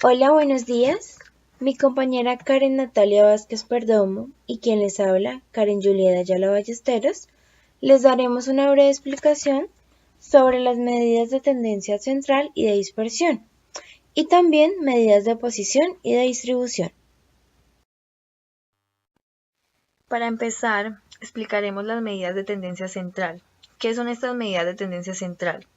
Hola, buenos días. Mi compañera Karen Natalia Vázquez Perdomo y quien les habla, Karen Julieta Ayala Ballesteros, les daremos una breve explicación sobre las medidas de tendencia central y de dispersión, y también medidas de posición y de distribución. Para empezar, explicaremos las medidas de tendencia central. ¿Qué son estas medidas de tendencia central?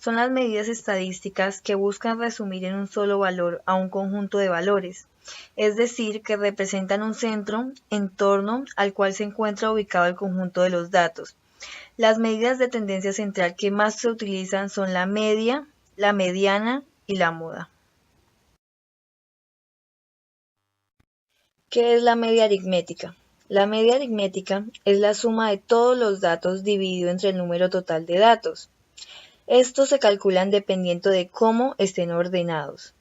Son las medidas estadísticas que buscan resumir en un solo valor a un conjunto de valores, es decir, que representan un centro en torno al cual se encuentra ubicado el conjunto de los datos. Las medidas de tendencia central que más se utilizan son la media, la mediana y la moda. ¿Qué es la media aritmética? La media aritmética es la suma de todos los datos dividido entre el número total de datos. Estos se calculan dependiendo de cómo estén ordenados.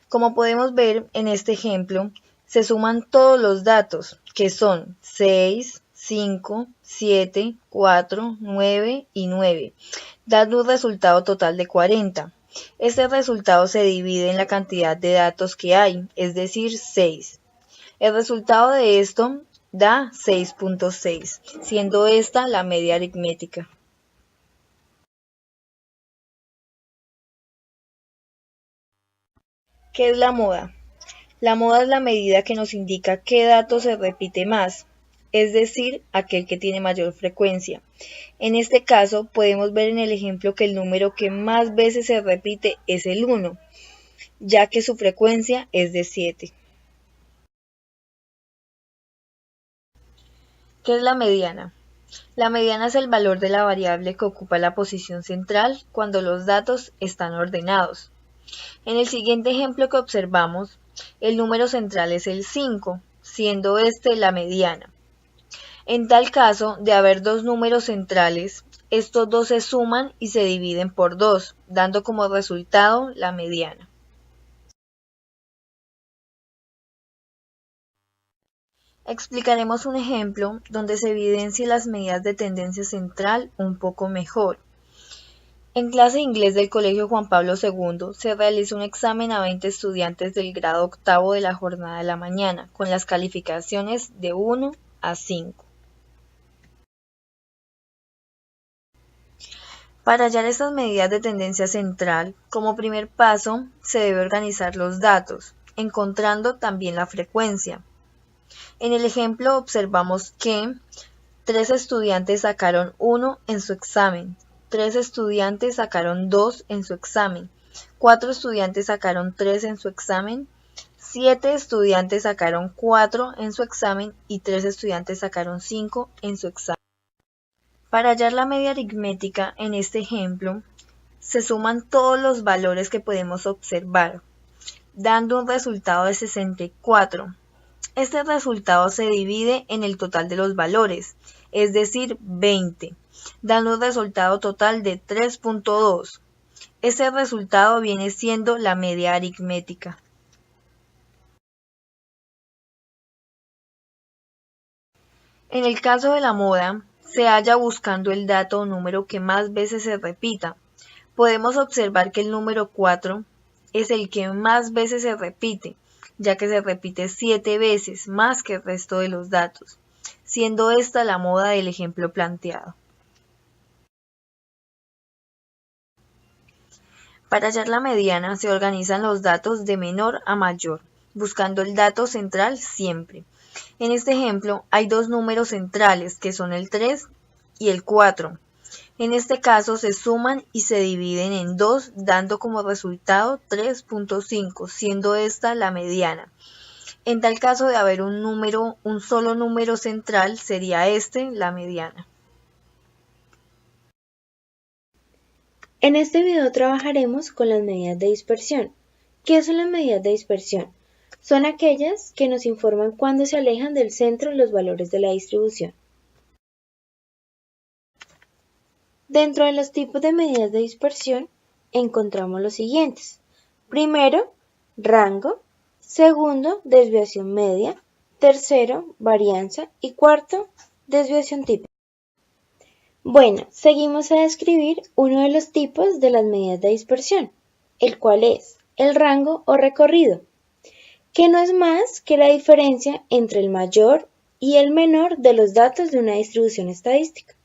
Como podemos ver en este ejemplo, se suman todos los datos, que son 6, 5, 7, 4, 9 y 9, dando un resultado total de 40. Este resultado se divide en la cantidad de datos que hay, es decir, 6. El resultado de esto da 6.6, siendo esta la media aritmética. ¿Qué es la moda? La moda es la medida que nos indica qué dato se repite más, es decir, aquel que tiene mayor frecuencia. En este caso, podemos ver en el ejemplo que el número que más veces se repite es el 1, ya que su frecuencia es de 7. ¿Qué es la mediana? La mediana es el valor de la variable que ocupa la posición central cuando los datos están ordenados. En el siguiente ejemplo que observamos, el número central es el 5, siendo este la mediana. En tal caso, de haber dos números centrales, estos dos se suman y se dividen por 2, dando como resultado la mediana. Explicaremos un ejemplo donde se evidencien las medidas de tendencia central un poco mejor. En clase de inglés del Colegio Juan Pablo II se realizó un examen a 20 estudiantes del grado octavo de la jornada de la mañana, con las calificaciones de 1 a 5. Para hallar estas medidas de tendencia central, como primer paso, se debe organizar los datos, encontrando también la frecuencia. En el ejemplo observamos que 3 estudiantes sacaron 1 en su examen, 3 estudiantes sacaron 2 en su examen, 4 estudiantes sacaron 3 en su examen, 7 estudiantes sacaron 4 en su examen y 3 estudiantes sacaron 5 en su examen. Para hallar la media aritmética en este ejemplo, se suman todos los valores que podemos observar, dando un resultado de 64. Este resultado se divide en el total de los valores, es decir, 20, dando un resultado total de 3.2. Este resultado viene siendo la media aritmética. En el caso de la moda, se halla buscando el dato o número que más veces se repita. Podemos observar que el número 4 es el que más veces se repite, ya que se repite 7 veces más que el resto de los datos, siendo esta la moda del ejemplo planteado. Para hallar la mediana se organizan los datos de menor a mayor, buscando el dato central siempre. En este ejemplo hay dos números centrales que son el 3 y el 4. En este caso se suman y se dividen en 2, dando como resultado 3.5, siendo esta la mediana. En tal caso de haber un solo número central, sería este la mediana. En este video trabajaremos con las medidas de dispersión. ¿Qué son las medidas de dispersión? Son aquellas que nos informan cuándo se alejan del centro los valores de la distribución. Dentro de los tipos de medidas de dispersión encontramos los siguientes. Primero, rango. Segundo, desviación media. Tercero, varianza. Y cuarto, desviación típica. Bueno, seguimos a describir uno de los tipos de las medidas de dispersión, el cual es el rango o recorrido, que no es más que la diferencia entre el mayor y el menor de los datos de una distribución estadística.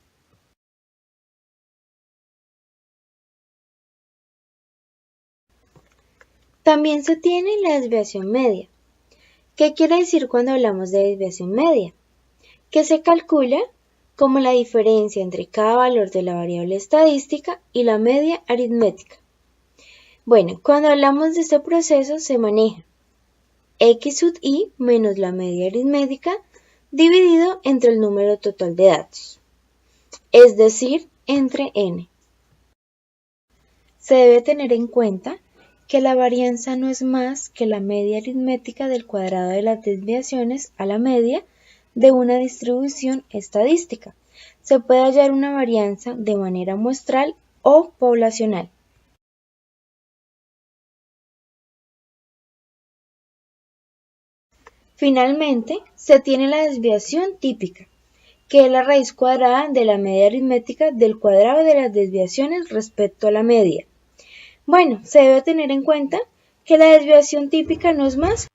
También se tiene la desviación media. ¿Qué quiere decir cuando hablamos de desviación media? Que se calcula como la diferencia entre cada valor de la variable estadística y la media aritmética. Bueno, cuando hablamos de este proceso se maneja x sub i menos la media aritmética dividido entre el número total de datos, es decir, entre n. Se debe tener en cuenta que la varianza no es más que la media aritmética del cuadrado de las desviaciones a la media de una distribución estadística. Se puede hallar una varianza de manera muestral o poblacional. Finalmente, se tiene la desviación típica, que es la raíz cuadrada de la media aritmética del cuadrado de las desviaciones respecto a la media. Bueno, se debe tener en cuenta que la desviación típica no es más.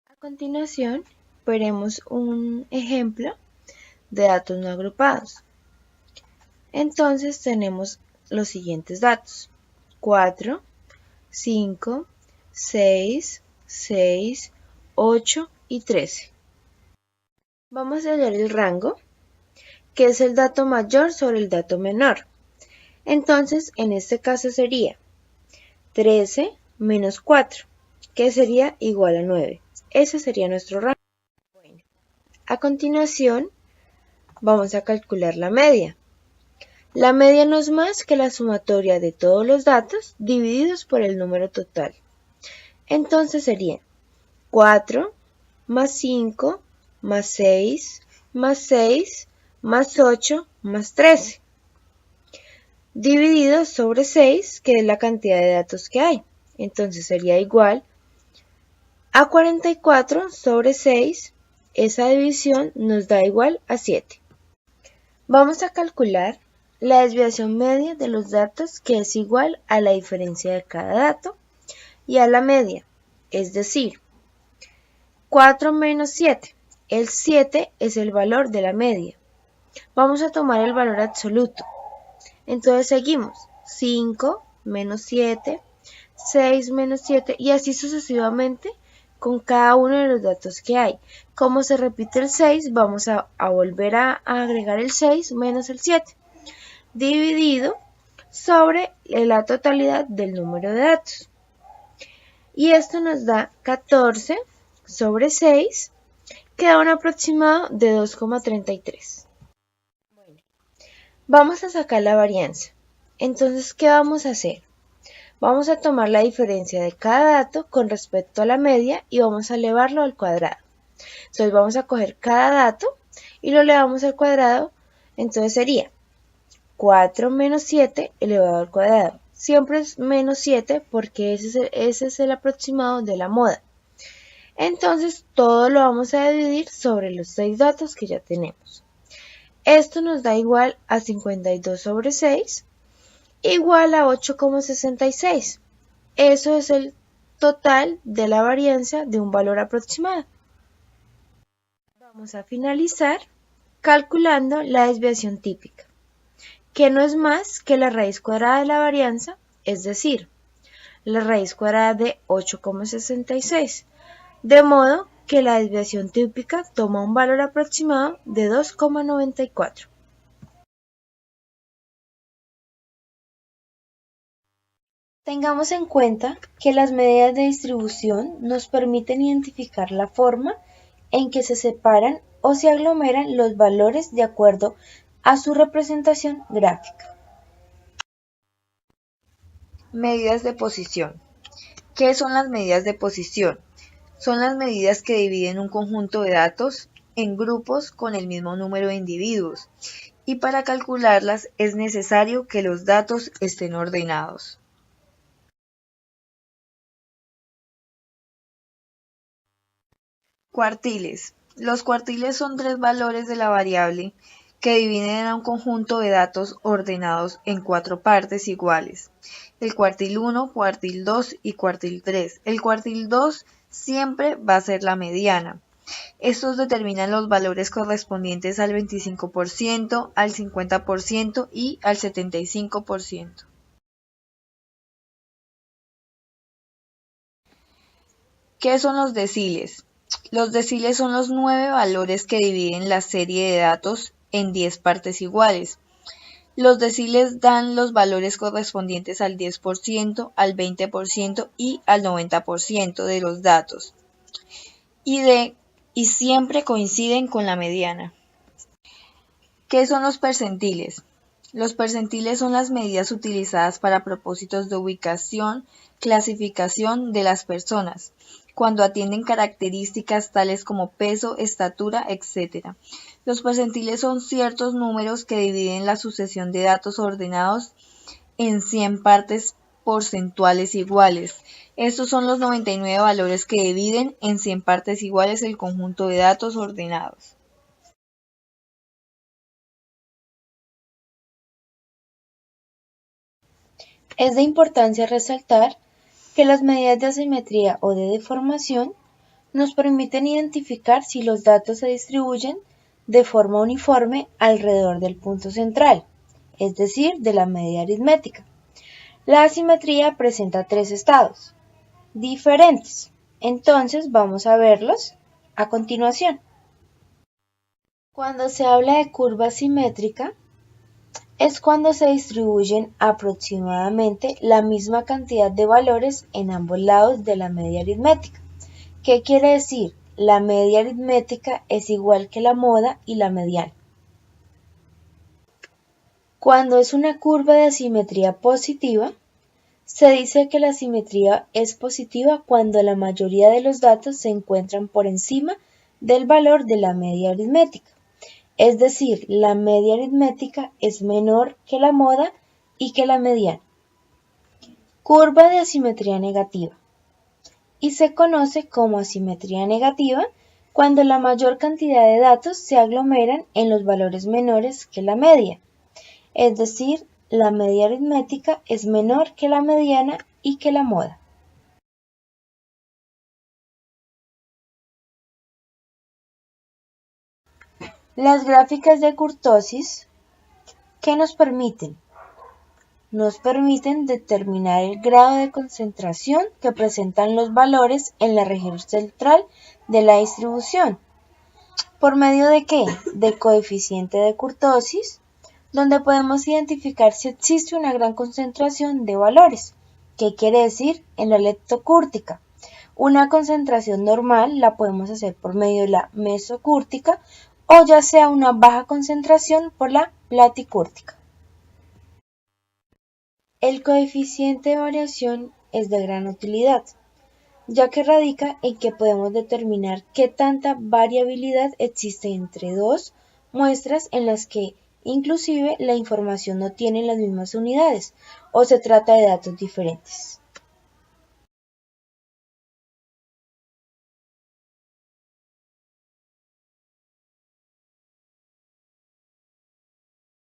A continuación, veremos un ejemplo de datos no agrupados. Entonces tenemos los siguientes datos: 4, 5, 6, 6, 8 y 13. Vamos a hallar el rango, que es el dato mayor sobre el dato menor. Entonces, en este caso sería 13 menos 4, que sería igual a 9. Ese sería nuestro rango. Bueno, a continuación, vamos a calcular la media. La media no es más que la sumatoria de todos los datos divididos por el número total. Entonces sería 4 más 5 más 6 más 6 más 8 más 13, dividido sobre 6, que es la cantidad de datos que hay. Entonces sería igual a 44 sobre 6. Esa división nos da igual a 7. Vamos a calcular la desviación media de los datos, que es igual a la diferencia de cada dato y a la media, es decir, 4 menos 7. El 7 es el valor de la media. Vamos a tomar el valor absoluto. Entonces seguimos: 5 menos 7, 6 menos 7 y así sucesivamente con cada uno de los datos que hay. Como se repite el 6, vamos a volver a agregar el 6 menos el 7, dividido sobre la totalidad del número de datos. Y esto nos da 14 sobre 6, que da un aproximado de 2,33. Bueno, vamos a sacar la varianza. Entonces, ¿qué vamos a hacer? Vamos a tomar la diferencia de cada dato con respecto a la media y vamos a elevarlo al cuadrado. Entonces vamos a coger cada dato y lo elevamos al cuadrado. Entonces sería 4 menos 7 elevado al cuadrado. Siempre es menos 7 porque ese es el aproximado de la moda. Entonces todo lo vamos a dividir sobre los 6 datos que ya tenemos. Esto nos da igual a 52 sobre 6, igual a 8,66. Eso es el total de la varianza de un valor aproximado. Vamos a finalizar calculando la desviación típica, que no es más que la raíz cuadrada de la varianza, es decir, la raíz cuadrada de 8,66, de modo que la desviación típica toma un valor aproximado de 2,94. Tengamos en cuenta que las medidas de distribución nos permiten identificar la forma en que se separan o se aglomeran los valores de acuerdo a su representación gráfica. Medidas de posición. ¿Qué son las medidas de posición? Son las medidas que dividen un conjunto de datos en grupos con el mismo número de individuos, y para calcularlas es necesario que los datos estén ordenados. Cuartiles. Los cuartiles son 3 valores de la variable que dividen a un conjunto de datos ordenados en 4 partes iguales. El cuartil 1, cuartil 2 y cuartil 3. El cuartil 2 siempre va a ser la mediana. Estos determinan los valores correspondientes al 25%, al 50% y al 75%. ¿Qué son los deciles? Los deciles son los 9 valores que dividen la serie de datos en 10 partes iguales. Los deciles dan los valores correspondientes al 10%, al 20% y al 90% de los datos. Y siempre coinciden con la mediana. ¿Qué son los percentiles? Los percentiles son las medidas utilizadas para propósitos de ubicación, clasificación de las personas, cuando atienden características tales como peso, estatura, etc. Los percentiles son ciertos números que dividen la sucesión de datos ordenados en 100 partes porcentuales iguales. Estos son los 99 valores que dividen en 100 partes iguales el conjunto de datos ordenados. Es de importancia resaltar que las medidas de asimetría o de deformación nos permiten identificar si los datos se distribuyen de forma uniforme alrededor del punto central, es decir, de la media aritmética. La asimetría presenta 3 estados diferentes, entonces vamos a verlos a continuación. Cuando se habla de curva simétrica, es cuando se distribuyen aproximadamente la misma cantidad de valores en ambos lados de la media aritmética. ¿Qué quiere decir? La media aritmética es igual que la moda y la mediana. Cuando es una curva de asimetría positiva, se dice que la asimetría es positiva cuando la mayoría de los datos se encuentran por encima del valor de la media aritmética. Es decir, la media aritmética es menor que la moda y que la mediana. Curva de asimetría negativa. Y se conoce como asimetría negativa cuando la mayor cantidad de datos se aglomeran en los valores menores que la media. Es decir, la media aritmética es menor que la mediana y que la moda. Las gráficas de kurtosis, ¿qué nos permiten? Nos permiten determinar el grado de concentración que presentan los valores en la región central de la distribución. ¿Por medio de qué? De coeficiente de kurtosis, donde podemos identificar si existe una gran concentración de valores. ¿Qué quiere decir? En la leptocúrtica. Una concentración normal la podemos hacer por medio de la mesocúrtica o ya sea una baja concentración por la platicúrtica. El coeficiente de variación es de gran utilidad, ya que radica en que podemos determinar qué tanta variabilidad existe entre dos muestras en las que inclusive la información no tiene las mismas unidades o se trata de datos diferentes.